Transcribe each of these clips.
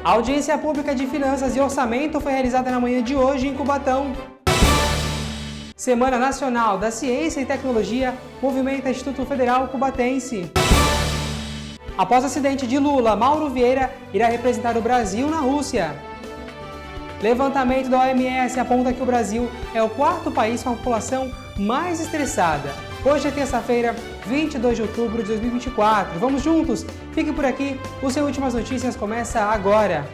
A audiência pública de Finanças e Orçamento foi realizada na manhã de hoje em Cubatão. Semana Nacional da Ciência e Tecnologia movimenta Instituto Federal Cubatense. Após acidente de Lula, Mauro Vieira irá representar o Brasil na Rússia. Levantamento da OMS aponta que o Brasil é o quarto país com a população mais estressada. Hoje é terça-feira, 22 de outubro de 2024. Vamos juntos? Fique por aqui, o seu Últimas Notícias começa agora.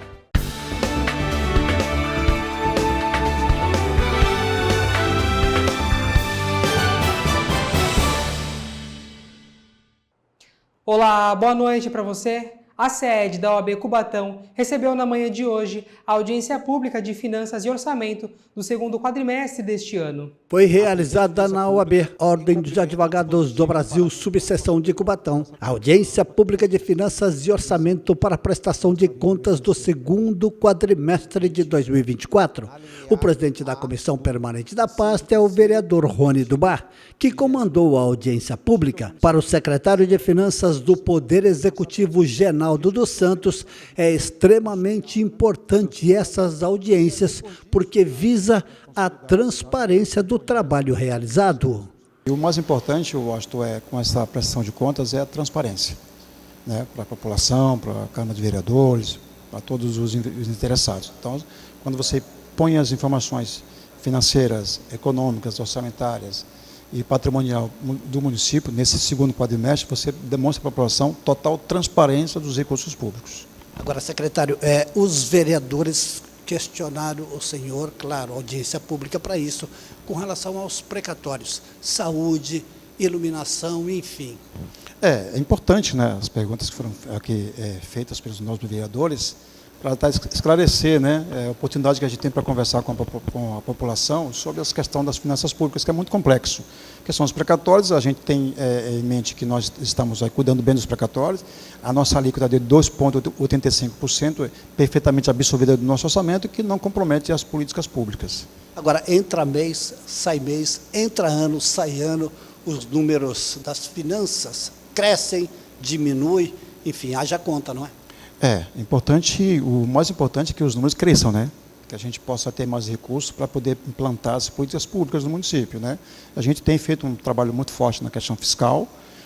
Olá, boa noite para você. A sede da OAB Cubatão recebeu na manhã de hoje a audiência pública de Finanças e Orçamento do segundo quadrimestre deste ano. Foi realizada na OAB, Ordem dos Advogados do Brasil, subseção de Cubatão, a audiência pública de Finanças e Orçamento para a prestação de contas do segundo quadrimestre de 2024. O presidente da Comissão Permanente da Pasta é o vereador Rony Dubar, que comandou a audiência pública. Para o secretário de Finanças do Poder Executivo, Genaldo dos Santos, é extremamente importante essas audiências porque visa a transparência do trabalho realizado. E o mais importante, eu acho, com essa prestação de contas é a transparência, né, para a população, para a Câmara de Vereadores, para todos os interessados. Então, quando você põe as informações financeiras, econômicas, orçamentárias e patrimonial do município, nesse segundo quadrimestre, você demonstra para a população total transparência dos recursos públicos. Agora, secretário, os vereadores questionaram o senhor, claro, audiência pública para isso, com relação aos precatórios, saúde, iluminação, enfim. É importante, né, as perguntas que foram aqui feitas pelos nossos vereadores, para esclarecer, né, a oportunidade que a gente tem para conversar com a população sobre essa questão das finanças públicas, que é muito complexo. A questão dos precatórios, a gente tem em mente que nós estamos cuidando bem dos precatórios, a nossa alíquota de 2,85% é perfeitamente absorvida do nosso orçamento, que não compromete as políticas públicas. Agora, entra mês, entra ano, sai ano, os números das finanças crescem, diminuem, enfim, haja conta, não é? Importante, o mais importante é que os números cresçam, né? Que a gente possa ter mais recursos para poder implantar as políticas públicas no município, né? A gente tem feito um trabalho muito forte na questão fiscal,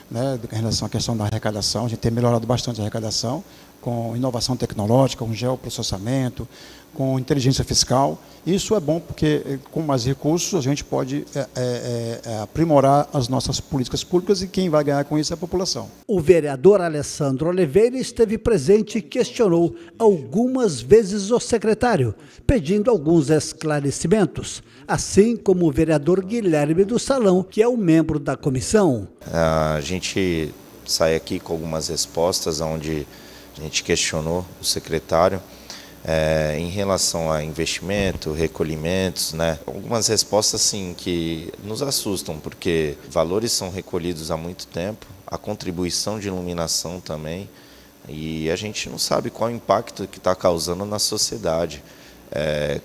né, em relação à questão da arrecadação, a gente tem melhorado bastante a arrecadação, com inovação tecnológica, com geoprocessamento, com inteligência fiscal. Isso é bom porque, com mais recursos, a gente pode aprimorar as nossas políticas públicas e quem vai ganhar com isso é a população. O vereador Alessandro Oliveira esteve presente e questionou algumas vezes o secretário, pedindo alguns esclarecimentos, assim como o vereador Guilherme do Salão, que é um membro da comissão. A gente sai aqui com algumas respostas onde a gente questionou o secretário em relação a investimento, recolhimentos, né? Algumas respostas sim que nos assustam, porque valores são recolhidos há muito tempo, a contribuição de iluminação também, e a gente não sabe qual o impacto que está causando na sociedade.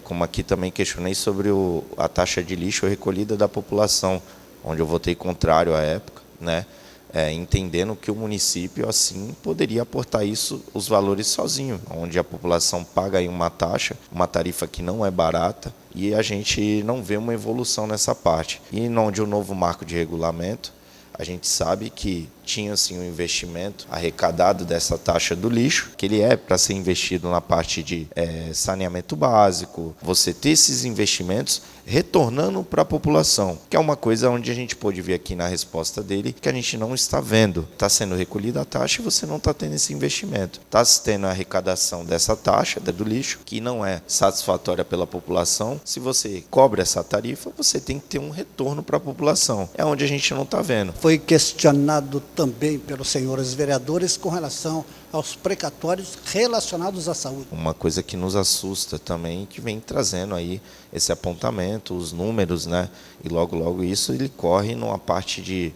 Como aqui também questionei sobre a taxa de lixo recolhida da população, onde eu votei contrário à época, né? Entendendo que o município, assim, poderia aportar os valores sozinho, onde a população paga aí uma taxa, uma tarifa que não é barata, e a gente não vê uma evolução nessa parte. E onde o novo marco de regulamento, a gente sabe que tinha sim um investimento arrecadado dessa taxa do lixo, que ele é para ser investido na parte de saneamento básico, você ter esses investimentos retornando para a população, que é uma coisa onde a gente pôde ver aqui na resposta dele, que a gente não está vendo. Está sendo recolhida a taxa e você não está tendo esse investimento. Está tendo a arrecadação dessa taxa do lixo, que não é satisfatória pela população. Se você cobra essa tarifa, você tem que ter um retorno para a população. É onde a gente não está vendo. Foi questionado também pelos senhores vereadores com relação aos precatórios relacionados à saúde. Uma coisa que nos assusta também, que vem trazendo aí esse apontamento, os números, né? E logo isso ele corre numa parte de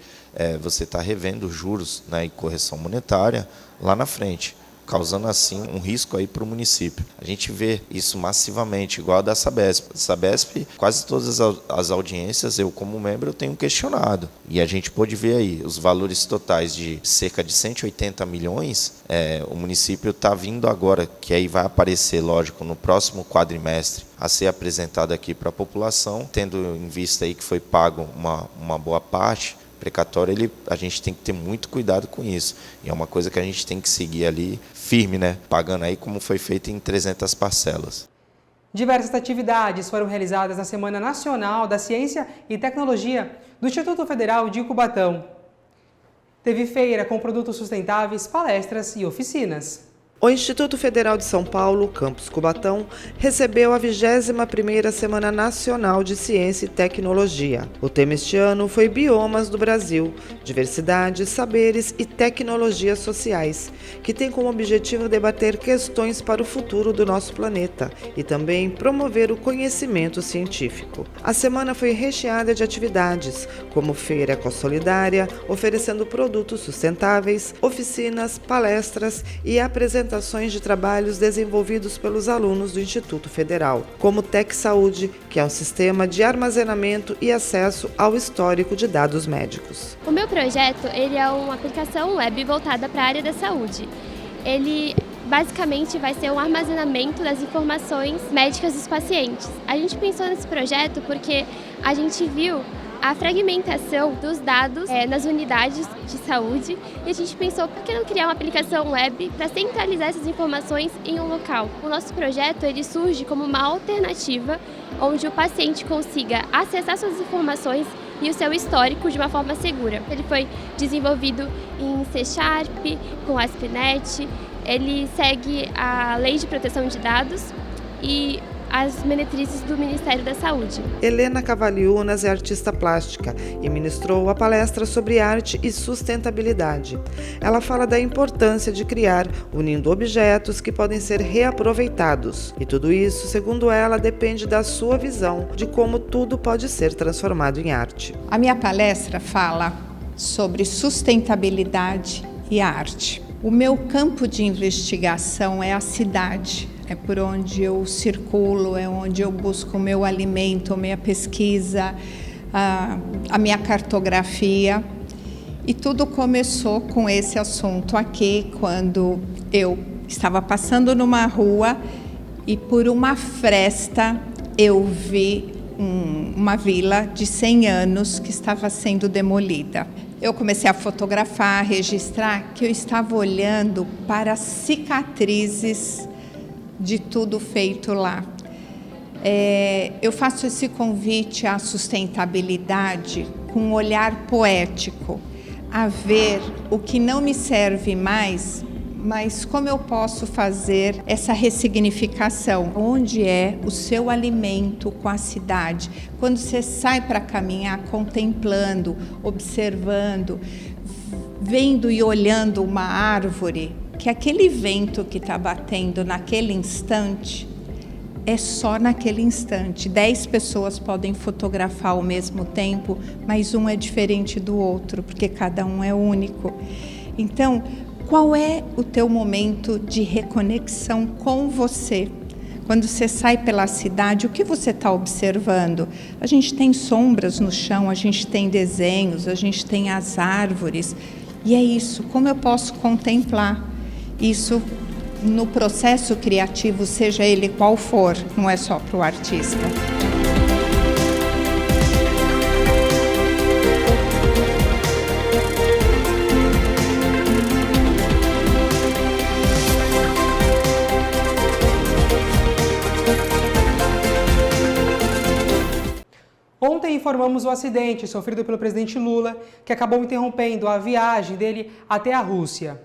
você estar revendo juros, né, e correção monetária lá na frente. causando assim um risco aí para o município. A gente vê isso massivamente, igual a da Sabesp. A Sabesp, quase todas as audiências, eu como membro, eu tenho questionado. E a gente pôde ver aí os valores totais de cerca de 180 milhões, o município está vindo agora, que aí vai aparecer, lógico, no próximo quadrimestre, a ser apresentado aqui para a população, tendo em vista aí que foi pago uma boa parte, precatório, a gente tem que ter muito cuidado com isso. E é uma coisa que a gente tem que seguir ali firme, né? Pagando aí como foi feito em 300 parcelas. Diversas atividades foram realizadas na Semana Nacional da Ciência e Tecnologia do Instituto Federal de Cubatão. Teve feira com produtos sustentáveis, palestras e oficinas. O Instituto Federal de São Paulo, Campus Cubatão, recebeu a 21ª Semana Nacional de Ciência e Tecnologia. O tema este ano foi Biomas do Brasil, Diversidade, Saberes e Tecnologias Sociais, que tem como objetivo debater questões para o futuro do nosso planeta e também promover o conhecimento científico. A semana foi recheada de atividades, como feira ecossolidária, oferecendo produtos sustentáveis, oficinas, palestras e apresentações de trabalhos desenvolvidos pelos alunos do Instituto Federal, como Tec Saúde, que é um sistema de armazenamento e acesso ao histórico de dados médicos. O meu projeto ele é uma aplicação web voltada para a área da saúde. Ele basicamente vai ser um armazenamento das informações médicas dos pacientes. A gente pensou nesse projeto porque a gente viu a fragmentação dos dados nas unidades de saúde e a gente pensou, por que não criar uma aplicação web para centralizar essas informações em um local? O nosso projeto ele surge como uma alternativa onde o paciente consiga acessar suas informações e o seu histórico de uma forma segura. Ele foi desenvolvido em C#, com ASP.NET, ele segue a Lei de Proteção de Dados e as diretrizes do Ministério da Saúde. Helena Cavaliunas é artista plástica e ministrou a palestra sobre arte e sustentabilidade. Ela fala da importância de criar, unindo objetos que podem ser reaproveitados. E tudo isso, segundo ela, depende da sua visão de como tudo pode ser transformado em arte. A minha palestra fala sobre sustentabilidade e arte. O meu campo de investigação é a cidade. É por onde eu circulo, é onde eu busco o meu alimento, a minha pesquisa, a minha cartografia. E tudo começou com esse assunto aqui, quando eu estava passando numa rua e por uma fresta eu vi uma vila de 100 anos que estava sendo demolida. Eu comecei a fotografar, a registrar que eu estava olhando para as cicatrizes de tudo feito lá. Eu faço esse convite à sustentabilidade com um olhar poético, a ver o que não me serve mais, mas como eu posso fazer essa ressignificação? Onde é o seu alimento com a cidade? Quando você sai para caminhar contemplando, observando, vendo e olhando uma árvore, que aquele vento que está batendo naquele instante é só naquele instante. 10 pessoas podem fotografar ao mesmo tempo, mas um é diferente do outro, porque cada um é único. Então, qual é o teu momento de reconexão com você? Quando você sai pela cidade, o que você está observando? A gente tem sombras no chão, a gente tem desenhos, a gente tem as árvores. E é isso, como eu posso contemplar isso no processo criativo, seja ele qual for, não é só para o artista. Ontem informamos o acidente sofrido pelo presidente Lula, que acabou interrompendo a viagem dele até a Rússia.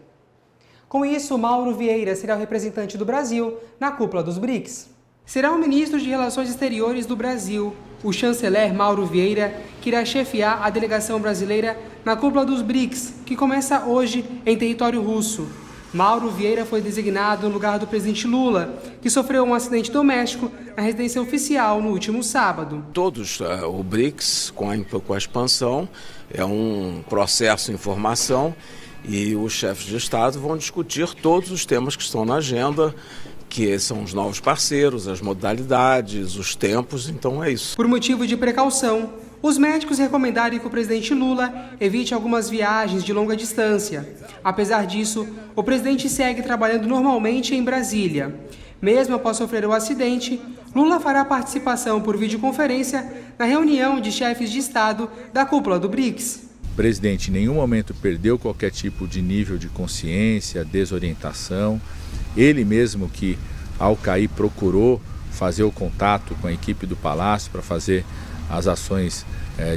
Com isso, Mauro Vieira será o representante do Brasil na cúpula dos BRICS. Será o ministro de Relações Exteriores do Brasil, o chanceler Mauro Vieira, que irá chefiar a delegação brasileira na cúpula dos BRICS, que começa hoje em território russo. Mauro Vieira foi designado no lugar do presidente Lula, que sofreu um acidente doméstico na residência oficial no último sábado. O BRICS, com a expansão, é um processo em formação E os chefes de Estado vão discutir todos os temas que estão na agenda, que são os novos parceiros, as modalidades, os tempos, então é isso. Por motivo de precaução, os médicos recomendaram que o presidente Lula evite algumas viagens de longa distância. Apesar disso, o presidente segue trabalhando normalmente em Brasília. Mesmo após sofrer o acidente, Lula fará participação por videoconferência na reunião de chefes de Estado da cúpula do BRICS. O presidente em nenhum momento perdeu qualquer tipo de nível de consciência, desorientação. Ele mesmo que, ao cair, procurou fazer o contato com a equipe do Palácio para fazer as ações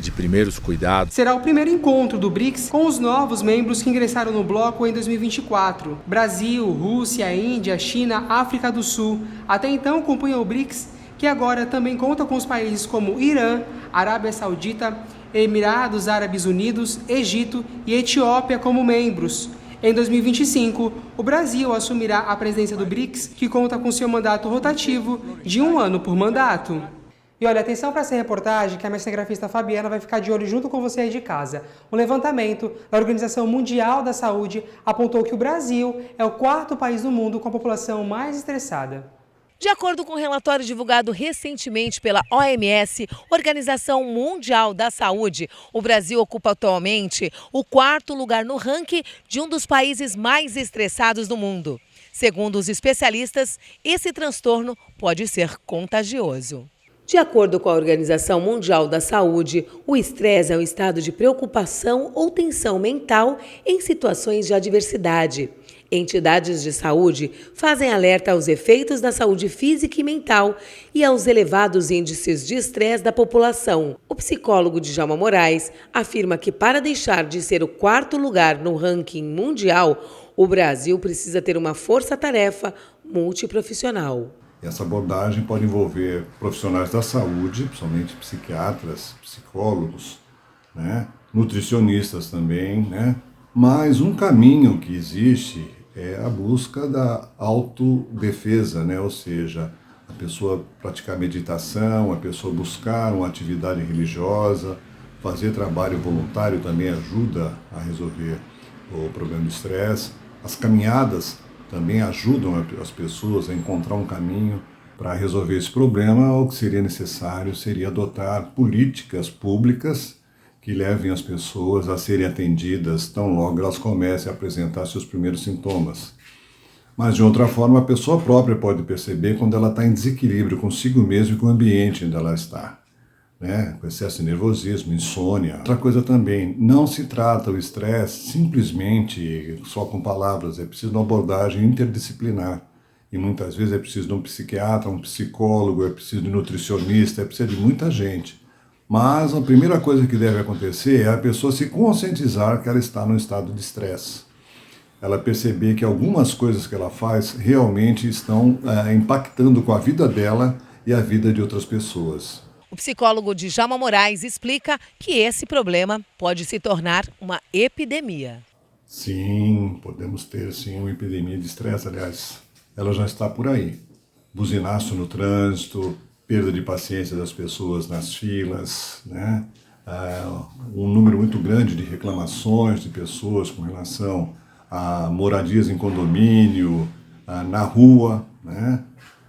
de primeiros cuidados. Será o primeiro encontro do BRICS com os novos membros que ingressaram no bloco em 2024. Brasil, Rússia, Índia, China, África do Sul. Até então compunham o BRICS, que agora também conta com os países como Irã, Arábia Saudita, Emirados Árabes Unidos, Egito e Etiópia como membros. Em 2025, o Brasil assumirá a presidência do BRICS, que conta com seu mandato rotativo de 1 ano por mandato. E olha, atenção para essa reportagem que a minha cinegrafista Fabiana vai ficar de olho junto com você aí de casa. Um levantamento da Organização Mundial da Saúde apontou que o Brasil é o 4º país do mundo com a população mais estressada. De acordo com um relatório divulgado recentemente pela OMS, Organização Mundial da Saúde, o Brasil ocupa atualmente o 4º lugar no ranking de um dos países mais estressados do mundo. Segundo os especialistas, esse transtorno pode ser contagioso. De acordo com a Organização Mundial da Saúde, o estresse é um estado de preocupação ou tensão mental em situações de adversidade. Entidades de saúde fazem alerta aos efeitos da saúde física e mental e aos elevados índices de estresse da população. O psicólogo Djalma Moraes afirma que para deixar de ser o 4º lugar no ranking mundial, o Brasil precisa ter uma força-tarefa multiprofissional. Essa abordagem pode envolver profissionais da saúde, principalmente psiquiatras, psicólogos, nutricionistas também, Mas um caminho que existe é a busca da autodefesa, ou seja, a pessoa praticar meditação, a pessoa buscar uma atividade religiosa, fazer trabalho voluntário também ajuda a resolver o problema do estresse. As caminhadas também ajudam as pessoas a encontrar um caminho para resolver esse problema. O que seria necessário seria adotar políticas públicas que levem as pessoas a serem atendidas tão logo elas comecem a apresentar seus primeiros sintomas. Mas, de outra forma, a pessoa própria pode perceber quando ela está em desequilíbrio consigo mesma e com o ambiente onde ela está, com excesso de nervosismo, insônia. Outra coisa também, não se trata o estresse simplesmente só com palavras, é preciso de uma abordagem interdisciplinar. E muitas vezes é preciso de um psiquiatra, um psicólogo, é preciso de um nutricionista, é preciso de muita gente. Mas a primeira coisa que deve acontecer é a pessoa se conscientizar que ela está num estado de estresse. Ela perceber que algumas coisas que ela faz realmente estão impactando com a vida dela e a vida de outras pessoas. O psicólogo Djalma Moraes explica que esse problema pode se tornar uma epidemia. Sim, podemos ter sim uma epidemia de estresse, aliás, ela já está por aí. Buzinaço no trânsito, perda de paciência das pessoas nas filas, um número muito grande de reclamações de pessoas com relação a moradias em condomínio, na rua,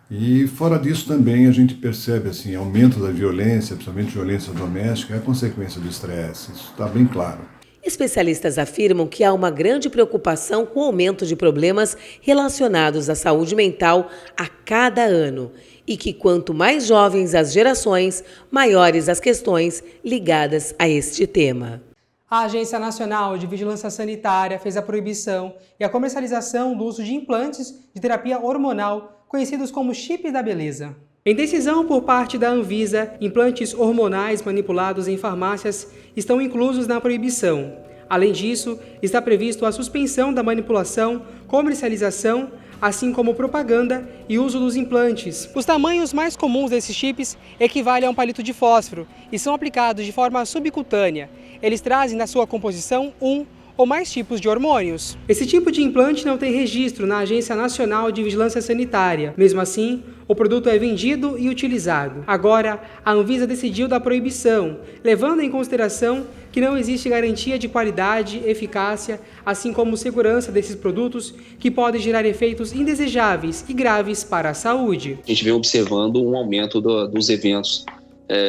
E fora disso também a gente percebe aumento da violência, principalmente violência doméstica, é a consequência do estresse, isso está bem claro. Especialistas afirmam que há uma grande preocupação com o aumento de problemas relacionados à saúde mental a cada ano e que quanto mais jovens as gerações, maiores as questões ligadas a este tema. A Agência Nacional de Vigilância Sanitária fez a proibição e a comercialização do uso de implantes de terapia hormonal, conhecidos como chips da beleza. Em decisão por parte da Anvisa, implantes hormonais manipulados em farmácias estão inclusos na proibição. Além disso, está previsto a suspensão da manipulação, comercialização, assim como propaganda e uso dos implantes. Os tamanhos mais comuns desses chips equivalem a um palito de fósforo e são aplicados de forma subcutânea. Eles trazem na sua composição 1 ou mais tipos de hormônios. Esse tipo de implante não tem registro na Agência Nacional de Vigilância Sanitária. Mesmo assim, o produto é vendido e utilizado. Agora, a Anvisa decidiu da proibição, levando em consideração que não existe garantia de qualidade, eficácia, assim como segurança desses produtos que podem gerar efeitos indesejáveis e graves para a saúde. A gente vem observando um aumento dos eventos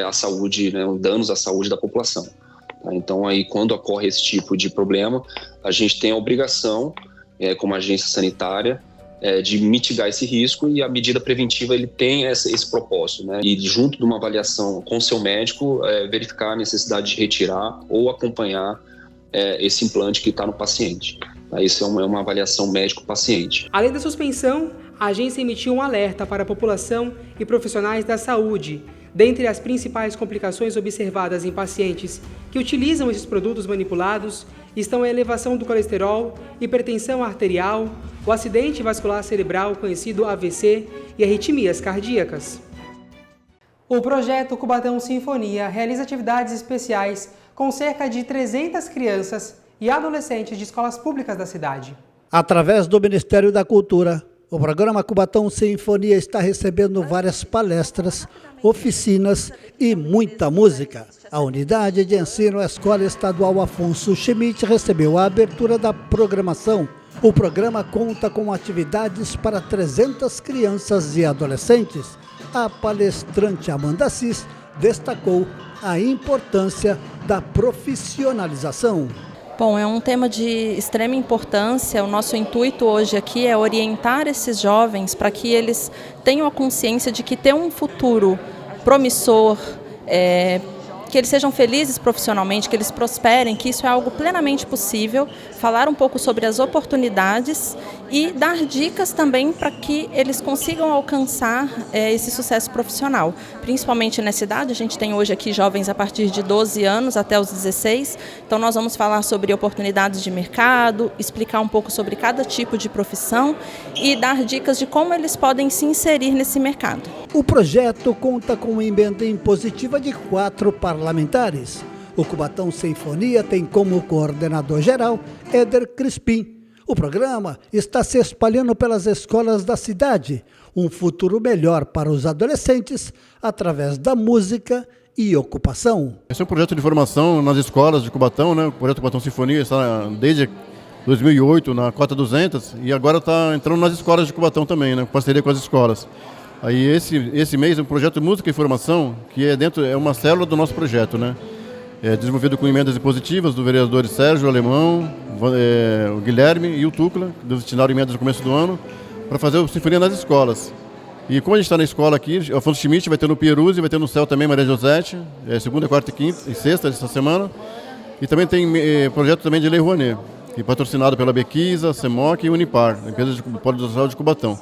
à saúde, né, danos à saúde da população. Então, aí, quando ocorre esse tipo de problema, a gente tem a obrigação, como agência sanitária, de mitigar esse risco, e a medida preventiva ele tem esse propósito, né? E junto de uma avaliação com o seu médico, verificar a necessidade de retirar ou acompanhar esse implante que está no paciente. Isso é uma avaliação médico-paciente. Além da suspensão, a agência emitiu um alerta para a população e profissionais da saúde. Dentre as principais complicações observadas em pacientes que utilizam esses produtos manipulados estão a elevação do colesterol, hipertensão arterial, o acidente vascular cerebral, conhecido AVC, e arritmias cardíacas. O projeto Cubatão Sinfonia realiza atividades especiais com cerca de 300 crianças e adolescentes de escolas públicas da cidade. Através do Ministério da Cultura, o programa Cubatão Sinfonia está recebendo várias palestras, oficinas e muita música. A unidade de ensino Escola Estadual Afonso Schmidt recebeu a abertura da programação. O programa conta com atividades para 300 crianças e adolescentes. A palestrante Amanda Cis destacou a importância da profissionalização. Bom, é um tema de extrema importância. O nosso intuito hoje aqui é orientar esses jovens para que eles tenham a consciência de que ter um futuro promissor, que eles sejam felizes profissionalmente, que eles prosperem, que isso é algo plenamente possível, falar um pouco sobre as oportunidades e dar dicas também para que eles consigam alcançar esse sucesso profissional. Principalmente nessa idade, a gente tem hoje aqui jovens a partir de 12 anos até os 16, então nós vamos falar sobre oportunidades de mercado, explicar um pouco sobre cada tipo de profissão e dar dicas de como eles podem se inserir nesse mercado. O projeto conta com uma emenda impositiva de 4 parlamentares. O Cubatão Sinfonia tem como coordenador geral Éder Crispim. O programa está se espalhando pelas escolas da cidade, um futuro melhor para os adolescentes através da música e ocupação. Esse é um projeto de formação nas escolas de Cubatão, né? O projeto Cubatão Sinfonia está desde 2008 na Cota 200 e agora está entrando nas escolas de Cubatão também, né? Parceria com as escolas. Aí esse mês é um projeto de música e formação que é uma célula do nosso projeto, né? Desenvolvido com emendas impositivas do vereador Sérgio Alemão, o Guilherme e o Tucla, que destinaram emendas no começo do ano, para fazer o Sinfonia nas escolas. E como a gente está na escola aqui, Afonso Schmidt vai ter no Pieruzzi, vai ter no Céu também Maria Josete, segunda, quarta e quinta e sexta dessa semana. E também tem projeto também de Lei Rouanet, que é patrocinado pela Bequisa, Semoc e Unipar, a empresa de Polo Industrial de Cubatão.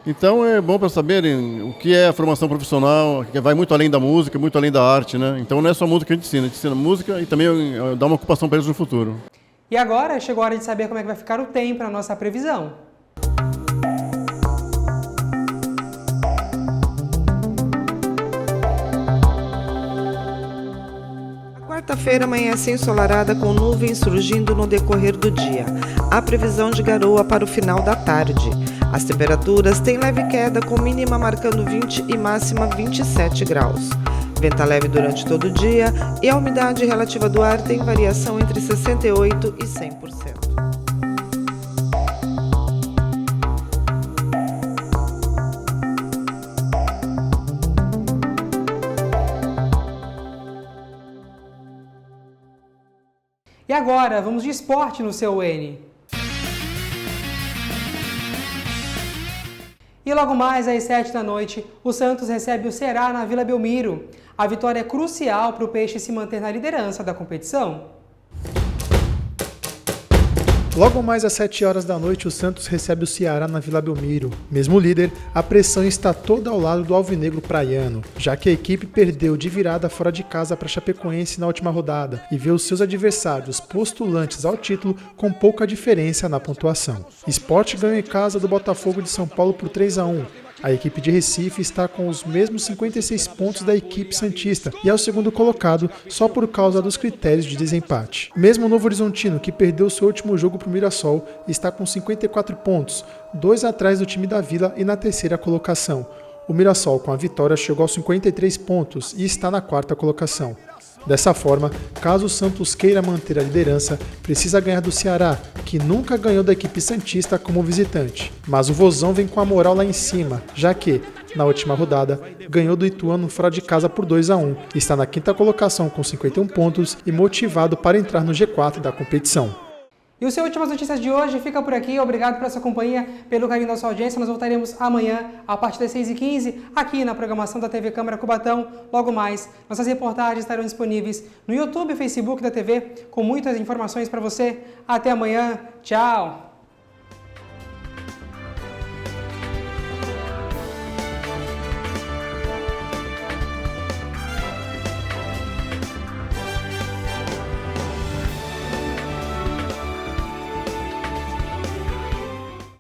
Então é bom para saberem o que é a formação profissional, que vai muito além da música, muito além da arte, né? Então não é só música que a gente ensina música e também dá uma ocupação para eles no futuro. E agora chegou a hora de saber como é que vai ficar o tempo na nossa previsão. Quarta-feira amanhece ensolarada com nuvens surgindo no decorrer do dia. Há previsão de garoa para o final da tarde. As temperaturas têm leve queda, com mínima marcando 20 e máxima 27 graus. Venta leve durante todo o dia e a umidade relativa do ar tem variação entre 68% e 100%. E agora, vamos de esporte no seu N. E logo mais às 7 da noite, o Santos recebe o Ceará na Vila Belmiro. A vitória é crucial para o Peixe se manter na liderança da competição. Logo mais às 7 horas da noite, o Santos recebe o Ceará na Vila Belmiro. Mesmo líder, a pressão está toda ao lado do alvinegro praiano, já que a equipe perdeu de virada fora de casa para a Chapecoense na última rodada e vê os seus adversários postulantes ao título com pouca diferença na pontuação. Sport ganhou em casa do Botafogo de São Paulo por 3-1. A equipe de Recife está com os mesmos 56 pontos da equipe santista e é o segundo colocado só por causa dos critérios de desempate. Mesmo o Novo Horizontino, que perdeu seu último jogo para o Mirassol, está com 54 pontos, 2 atrás do time da Vila e na terceira colocação. O Mirassol, com a vitória, chegou aos 53 pontos e está na quarta colocação. Dessa forma, caso o Santos queira manter a liderança, precisa ganhar do Ceará, que nunca ganhou da equipe santista como visitante. Mas o Vozão vem com a moral lá em cima, já que, na última rodada, ganhou do Ituano fora de casa por 2-1, está na quinta colocação com 51 pontos e motivado para entrar no G4 da competição. E o seu Últimas Notícias de hoje fica por aqui. Obrigado pela sua companhia, pelo carinho da sua audiência. Nós voltaremos amanhã, a partir das 6h15, aqui na programação da TV Câmara Cubatão. Logo mais, nossas reportagens estarão disponíveis no YouTube e Facebook da TV, com muitas informações para você. Até amanhã. Tchau!